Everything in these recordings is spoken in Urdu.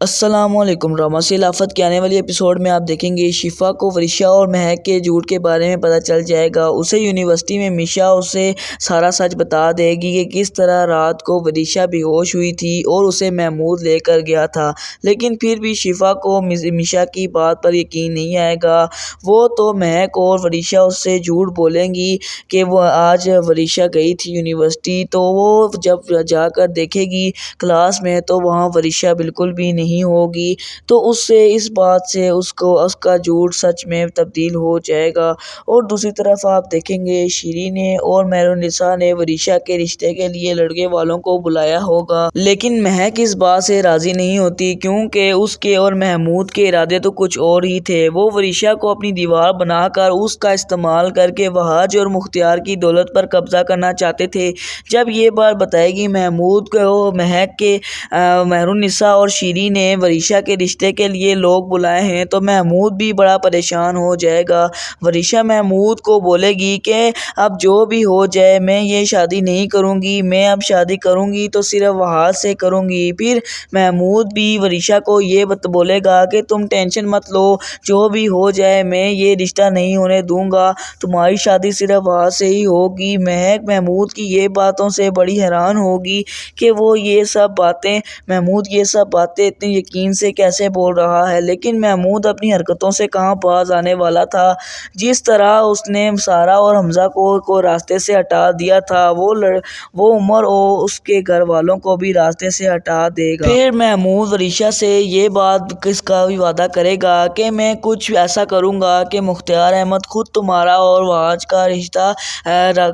السلام علیکم ڈرامہ سے لافت کے آنے والی ایپیسوڈ میں آپ دیکھیں گے شفا کو ورشا اور مہک کے جھوٹ کے بارے میں پتہ چل جائے گا۔ اسے یونیورسٹی میں میشا اسے سارا سچ بتا دے گی کہ کس طرح رات کو ورشا بے ہوش ہوئی تھی اور اسے محمود لے کر گیا تھا، لیکن پھر بھی شفا کو میشا کی بات پر یقین نہیں آئے گا۔ وہ تو مہک اور ورشا اس سے جھوٹ بولیں گی کہ وہ آج ورشا گئی تھی یونیورسٹی، تو وہ جب جا کر دیکھے گی کلاس میں تو وہاں ورشا بالکل بھی نہیں ہوگی، تو اس بات سے اس کا جھوٹ سچ میں تبدیل ہو جائے گا۔ اور دوسری طرف آپ دیکھیں گے شیرین اور مہرالنساء نے ورشا کے رشتے کے لیے لڑکے والوں کو بلایا ہوگا، لیکن مہک اس بات سے راضی نہیں ہوتی کیونکہ اس کے اور محمود کے ارادے تو کچھ اور ہی تھے۔ وہ ورشا کو اپنی دیوار بنا کر اس کا استعمال کر کے وحاج اور مختار کی دولت پر قبضہ کرنا چاہتے تھے۔ جب یہ بات بتائے گی محمود کو مہک کے مہرالنساء اور شیرین نے ورشا کے رشتے کے لیے لوگ بلائے ہیں تو محمود بھی بڑا پریشان ہو جائے گا۔ ورشا محمود کو بولے گی کہ اب جو بھی ہو جائے میں یہ شادی نہیں کروں گی، میں اب شادی کروں گی تو صرف وحاج سے کروں گی۔ پھر محمود بھی ورشا کو یہ بولے گا کہ تم ٹینشن مت لو، جو بھی ہو جائے میں یہ رشتہ نہیں ہونے دوں گا، تمہاری شادی صرف وحاج سے ہی ہوگی۔ مہک محمود کی یہ باتوں سے بڑی حیران ہوگی کہ محمود یہ سب باتیں اتنی یقین سے کیسے بول رہا ہے، لیکن محمود اپنی حرکتوں سے کہاں باز آنے والا تھا۔ جس طرح اس نے سارا اور حمزہ کو راستے سے ہٹا دیا تھا، وہ عمر اور اس کے گھر والوں کو بھی راستے سے ہٹا دے گا۔ پھر محمود ورشا سے یہ بات کس کا بھی وعدہ کرے گا کہ میں کچھ ایسا کروں گا کہ مختار احمد خود تمہارا اور وحاج کا رشتہ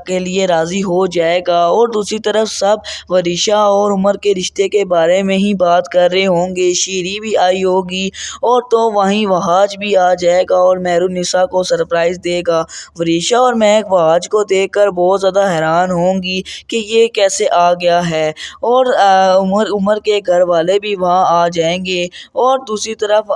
کے لیے راضی ہو جائے گا۔ اور دوسری طرف سب ورشا اور عمر کے رشتے کے بارے میں ہی بات کر رہے ہوں گے۔ شیری بھی آئی ہوگی اور تو وہیں وحاج بھی آ جائے گا اور مہرالنساء کو سرپرائز دے گا۔ ورشا اور مہک وحاج کو دیکھ کر بہت زیادہ حیران ہوں گی کہ یہ کیسے آ گیا ہے، اور عمر کے گھر والے بھی وہاں آ جائیں گے۔ اور دوسری طرف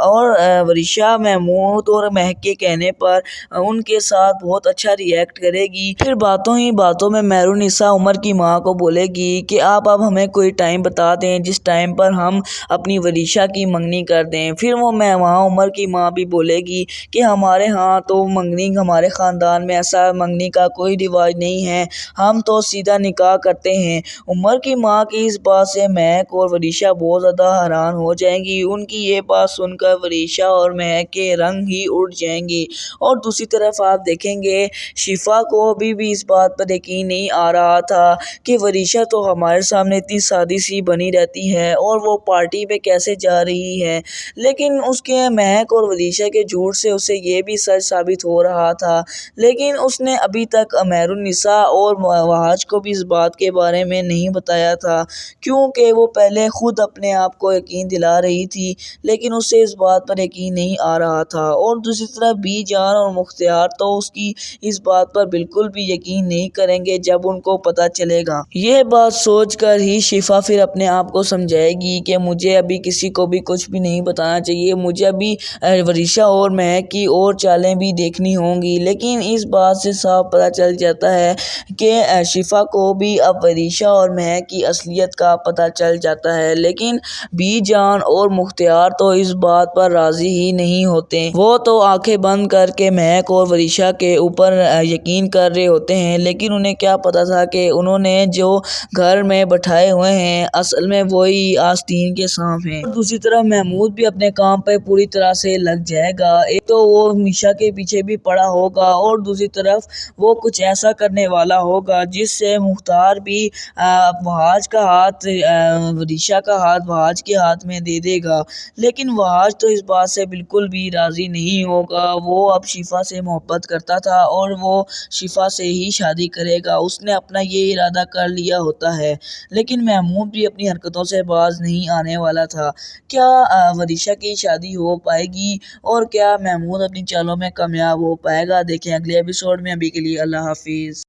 ورشا محمود اور مہک کے کہنے پر ان کے ساتھ بہت اچھا ری ایکٹ کرے گی۔ پھر باتوں ہی باتوں میں مہرالنساء عمر کی ماں کو بولے گی کہ آپ اب ہمیں کوئی ٹائم بتا دیں جس ٹائم پر ہم اپنی ورشا کی منگنی کر دیں۔ پھر وہاں عمر کی ماں بھی بولے گی کہ ہمارے ہاں تو منگنی، ہمارے خاندان میں ایسا منگنی کا کوئی رواج نہیں ہے، ہم تو سیدھا نکاح کرتے ہیں۔ عمر کی ماں کی اس بات سے مہک اور ورشا بہت زیادہ حیران ہو جائیں گی۔ ان کی یہ بات سن کر ورشا اور مہک کے رنگ ہی اڑ جائیں گے۔ اور دوسری طرف آپ دیکھیں گے شفا کو ابھی بھی اس بات پر یقین نہیں آ رہا تھا کہ ورشا تو ہمارے سامنے اتنی سادی سی بنی رہتی ہے اور وہ پارٹی پہ کیسے جا رہی ہے، لیکن اس کے مہک اور ورشا کے جھوٹ سے اسے یہ بھی سچ ثابت ہو رہا تھا، لیکن اس نے ابھی تک مہرالنساء اور وحاج کو بھی اس بات کے بارے میں نہیں بتایا تھا کیونکہ وہ پہلے خود اپنے آپ کو یقین دلا رہی تھی، لیکن اسے اس بات پر یقین نہیں آ رہا تھا۔ اور دوسری طرف بی جان اور مختار تو اس کی اس بات پر بالکل بھی یقین نہیں کریں گے جب ان کو پتہ چلے گا۔ یہ بات سوچ کر ہی شفا پھر اپنے آپ کو سمجھائے گی کہ مجھے ابھی کسی کو بھی کچھ بھی نہیں بتانا چاہیے، مجھے ابھی ورشا اور مہک کی اور چالیں بھی دیکھنی ہوں گی۔ لیکن اس بات سے صاف پتہ چل جاتا ہے کہ شفا کو بھی اب ورشا اور مہک کی اصلیت کا پتہ چل جاتا ہے، لیکن بی جان اور مختار تو اس بات پر راضی ہی نہیں ہوتے۔ وہ تو آنکھیں بند کر کے مہک اور ورشا کے اوپر یقین کر رہے ہوتے ہیں، لیکن انہیں کیا پتہ تھا کہ انہوں نے جو گھر میں بٹھائے ہوئے ہیں اصل میں وہی آستین کے سانپ ہیں۔ دوسری طرف محمود بھی اپنے کام پہ پوری طرح سے لگ جائے گا، ایک تو وہ میشا کے پیچھے بھی پڑا ہوگا اور دوسری طرف وہ کچھ ایسا کرنے والا ہوگا جس سے مختار بھی وحاج کا ہاتھ ورشا کا ہاتھ وحاج کے ہاتھ میں دے دے گا، لیکن وحاج تو اس بات سے بالکل بھی راضی نہیں ہوگا۔ وہ اب شفا سے محبت کرتا تھا اور وہ شفا سے ہی شادی کرے گا، اس نے اپنا یہ ارادہ کر لیا ہوتا ہے، لیکن محمود بھی اپنی حرکتوں سے باز نہیں آنے والا تھا۔ کیا ورشا کی شادی ہو پائے گی اور کیا محمود اپنی چالوں میں کامیاب ہو پائے گا؟ دیکھیں اگلے ایپیسوڈ میں۔ ابھی کے لیے اللہ حافظ۔